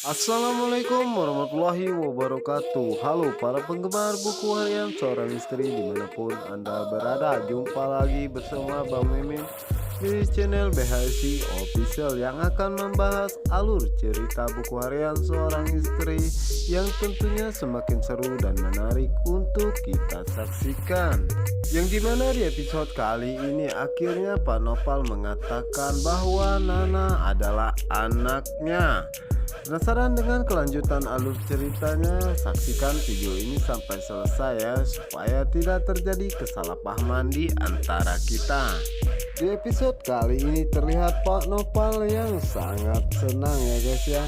Assalamualaikum warahmatullahi wabarakatuh. Halo para penggemar buku harian seorang istri dimanapun Anda berada. Jumpa lagi bersama Bang Mimin di channel BHSI Official yang akan membahas alur cerita buku harian seorang istri yang tentunya semakin seru dan menarik untuk kita saksikan. Yang dimana di episode kali ini akhirnya Pak Nopal mengatakan bahwa Nana adalah anaknya. Penasaran dengan kelanjutan alur ceritanya? Saksikan video ini sampai selesai ya, supaya tidak terjadi kesalahpahaman di antara kita. Di episode kali ini terlihat Pak Nopal yang sangat senang ya guys ya.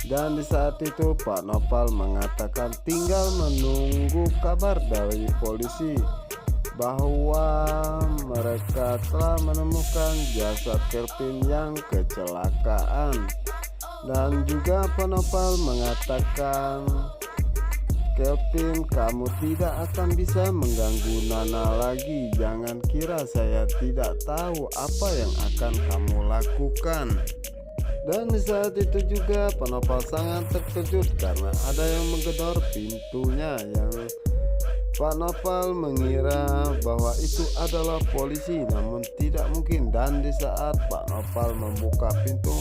Dan di saat itu Pak Nopal mengatakan tinggal menunggu kabar dari polisi bahwa mereka telah menemukan jasad Kelvin yang kecelakaan. Dan juga Pak Nopal mengatakan, Kelvin, kamu tidak akan bisa mengganggu Nana lagi. Jangan kira saya tidak tahu apa yang akan kamu lakukan. Dan di saat itu juga Pak Nopal sangat terkejut karena ada yang menggedor pintunya, yang Pak Nopal mengira bahwa itu adalah polisi, namun tidak mungkin. Dan di saat Pak Nopal membuka pintu,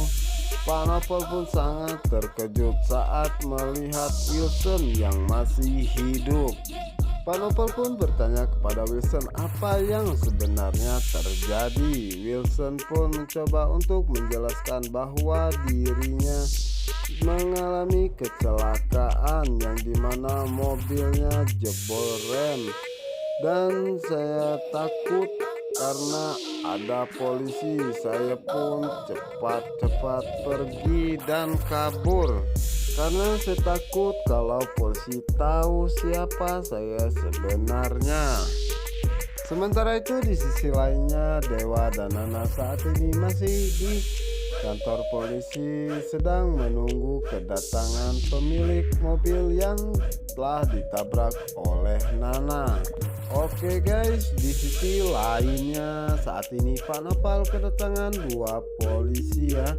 Pak Nopal pun sangat terkejut saat melihat Wilson yang masih hidup. Pak Nopal pun bertanya kepada Wilson apa yang sebenarnya terjadi. Wilson pun mencoba untuk menjelaskan bahwa dirinya mengalami kecelakaan yang dimana mobilnya jebol rem. Dan saya takut karena ada polisi, saya pun cepat-cepat pergi dan kabur karena saya takut kalau polisi tahu siapa saya sebenarnya. Sementara itu di sisi lainnya Dewa dan Nana saat ini masih di kantor polisi sedang menunggu kedatangan pemilik mobil yang telah ditabrak oleh Nana. Oke guys, di sisi lainnya saat ini Pak Nopal kedatangan dua polisi ya,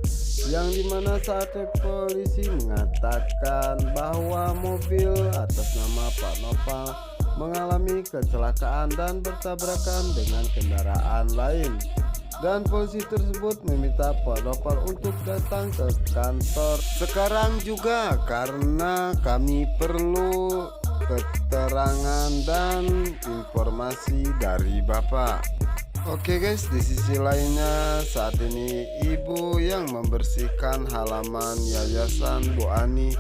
yang dimana saat polisi mengatakan bahwa mobil atas nama Pak Nopal mengalami kecelakaan dan bertabrakan dengan kendaraan lain. Dan polisi tersebut meminta Pak Nopal untuk datang ke kantor sekarang juga karena kami perlu keterangan dan informasi dari Bapak. Oke guys, di sisi lainnya saat ini ibu yang membersihkan halaman yayasan Bu Ani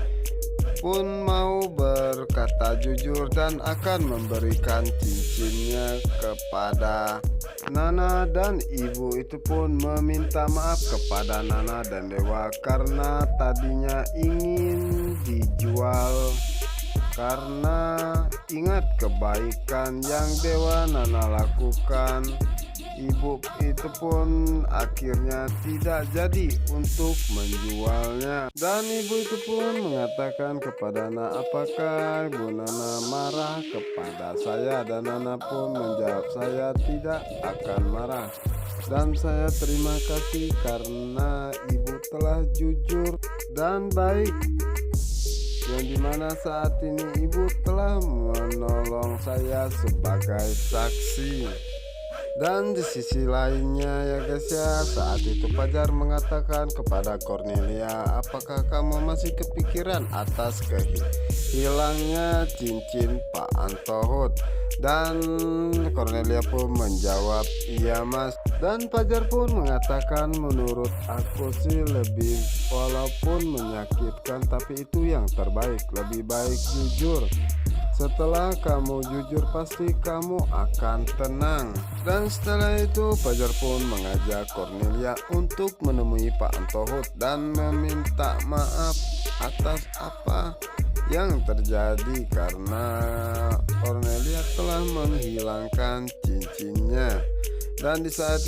pun mau berkata jujur dan akan memberikan cincinnya kepada Nana, dan ibu itu pun meminta maaf kepada Nana dan Dewa karena tadinya ingin dijual karena ingat kebaikan yang Dewa Nana lakukan. Ibu itu pun akhirnya tidak jadi untuk menjualnya. Dan ibu itu pun mengatakan kepada Nana, apakah Bu Nana marah kepada saya? Dan Nana pun menjawab, saya tidak akan marah dan saya terima kasih karena ibu telah jujur dan baik, yang dimana saat ini ibu telah menolong saya sebagai saksi. Dan di sisi lainnya ya guys ya, saat itu Fajar mengatakan kepada Cornelia, apakah kamu masih kepikiran atas hilangnya cincin Pak Antohut? Dan Cornelia pun menjawab, iya mas. Dan Fajar pun mengatakan, menurut aku sih lebih, walaupun menyakitkan tapi itu yang terbaik, lebih baik jujur. Setelah kamu jujur pasti kamu akan tenang. Dan setelah itu Fajar pun mengajak Cornelia untuk menemui Pak Antohut dan meminta maaf atas apa yang terjadi karena Cornelia telah menghilangkan cincinnya. Dan di saat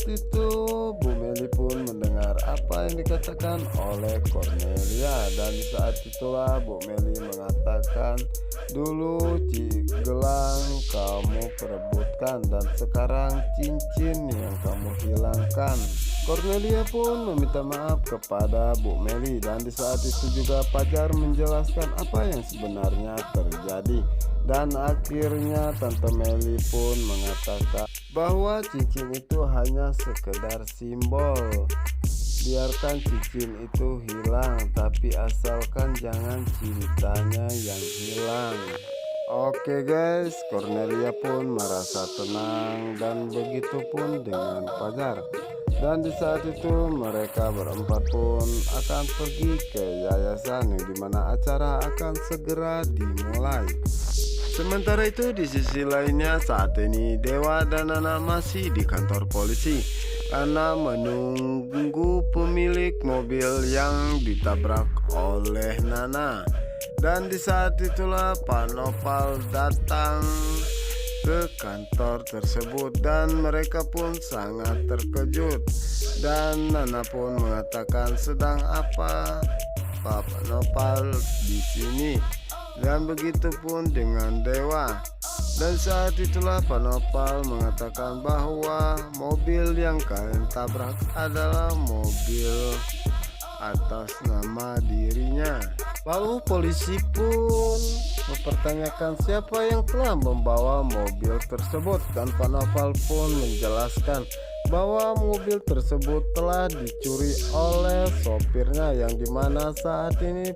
itu Bu Meli pun mendengar apa yang dikatakan oleh Cornelia. Dan di saat itulah Bu Meli mengatakan Dulu gelang kamu perebutkan dan sekarang cincin yang kamu hilangkan. Cornelia pun meminta maaf kepada Bu Meli dan di saat itu juga Fajar menjelaskan apa yang sebenarnya terjadi. Dan akhirnya Tante Meli pun mengatakan bahwa cincin itu hanya sekedar simbol. Biarkan cincin itu hilang, tapi asalkan jangan cintanya yang hilang. Oke guys, Cornelia pun merasa tenang dan begitu pun dengan Fajar. Dan di saat itu mereka berempat pun akan pergi ke yayasan yang dimana acara akan segera dimulai. Sementara itu di sisi lainnya saat ini Dewa dan Nana masih di kantor polisi karena menunggu pemilik mobil yang ditabrak oleh Nana. Dan di saat itulah Pak Nopal datang ke kantor tersebut dan mereka pun sangat terkejut. Dan Nana pun mengatakan sedang apa Pak Nopal di sini. Dan begitu pun dengan Dewa. Dan saat itulah Pak Nopal mengatakan bahwa mobil yang kalian tabrak adalah mobil atas nama dirinya. Lalu polisi pun mempertanyakan siapa yang telah membawa mobil tersebut. Dan Pak Nopal pun menjelaskan bahwa mobil tersebut telah dicuri oleh sopirnya, yang dimana saat ini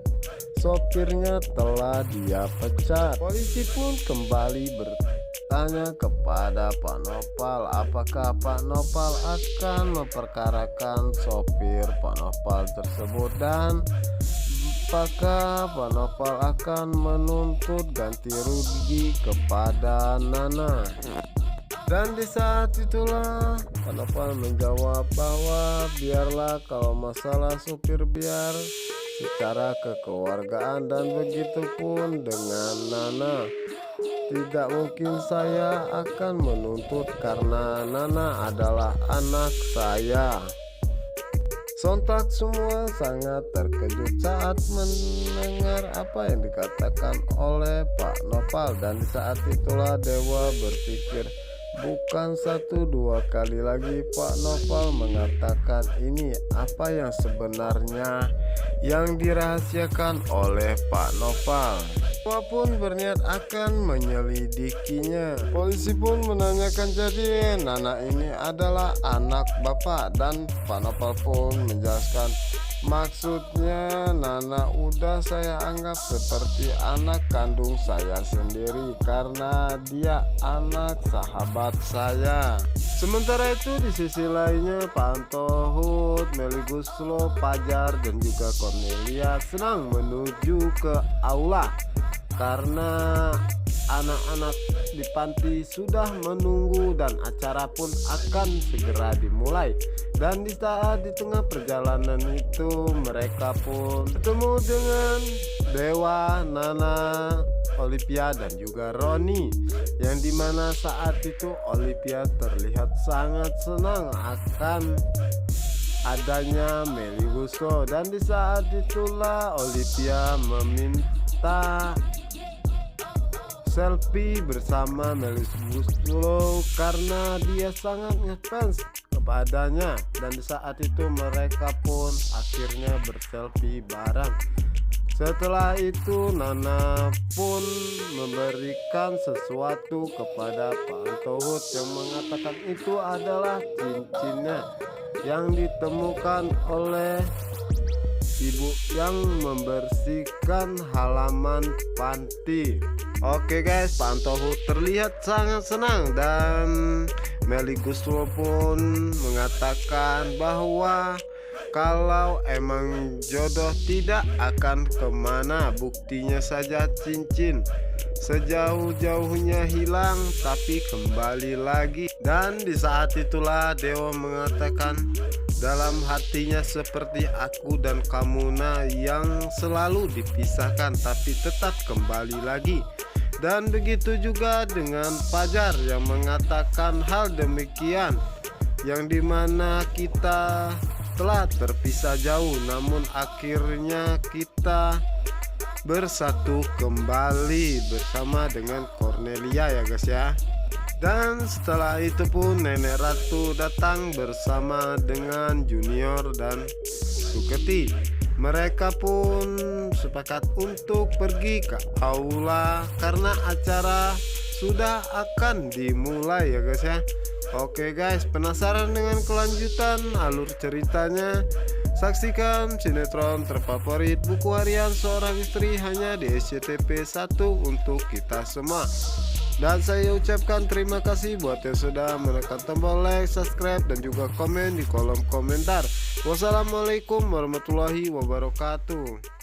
sopirnya telah dia pecat. Polisi pun kembali bertanya kepada Pak Nopal apakah Pak Nopal akan memperkarakan sopir Pak Nopal tersebut dan apakah Pak Nopal akan menuntut ganti rugi kepada Nana. Dan di saat itulah Pak Nopal menjawab bahwa biarlah kalau masalah supir biar secara kekeluargaan, dan begitu pun dengan Nana. Tidak mungkin saya akan menuntut karena Nana adalah anak saya. Sontak semua sangat terkejut saat mendengar apa yang dikatakan oleh Pak Nopal. Dan di saat itulah Dewa berpikir, bukan 1-2 kali lagi Pak Nopal mengatakan ini apa yang sebenarnya yang dirahasiakan oleh Pak Nopal. Walaupun berniat akan menyelidikinya. Polisi pun menanyakan, jadi Nana ini adalah anak bapak, dan Pak Nopal pun menjelaskan maksudnya Nana udah saya anggap seperti anak kandung saya sendiri karena dia anak sahabat saya. Sementara itu di sisi lainnya Pak Antohut, Meli Guslo, Fajar dan juga Cornelia senang menuju ke aula karena anak-anak di panti sudah menunggu dan acara pun akan segera dimulai. Dan di saat di tengah perjalanan itu mereka pun bertemu dengan Dewa, Nana, Olivia dan juga Roni, yang dimana saat itu Olivia terlihat sangat senang akan adanya Meli Guslo. Dan di saat itulah Olivia meminta selfie bersama Meli Guslo karena dia sangat ngefans kepadanya. Dan di saat itu mereka pun akhirnya berselfie bareng. Setelah itu Nana pun memberikan sesuatu kepada Pak Antohut yang mengatakan itu adalah cincinnya yang ditemukan oleh ibu yang membersihkan halaman panti. Oke guys, Pak Antohut terlihat sangat senang dan Meli Guslo pun mengatakan bahwa kalau emang jodoh tidak akan kemana, buktinya saja cincin sejauh-jauhnya hilang tapi kembali lagi. Dan di saat itulah Dewa mengatakan dalam hatinya seperti aku dan Kamuna yang selalu dipisahkan tapi tetap kembali lagi. Dan begitu juga dengan Fajar yang mengatakan hal demikian, yang dimana kita telah terpisah jauh namun akhirnya kita bersatu kembali bersama dengan Cornelia ya guys ya. Dan setelah itu pun Nenek Ratu datang bersama dengan Junior dan Suketi. Mereka pun sepakat untuk pergi ke aula karena acara sudah akan dimulai ya guys ya. Oke guys, penasaran dengan kelanjutan alur ceritanya? Saksikan sinetron terfavorit buku harian seorang istri hanya di SCTV 1 untuk kita semua. Dan saya ucapkan terima kasih buat yang sudah menekan tombol like, subscribe, dan juga komen di kolom komentar. Wassalamualaikum warahmatullahi wabarakatuh.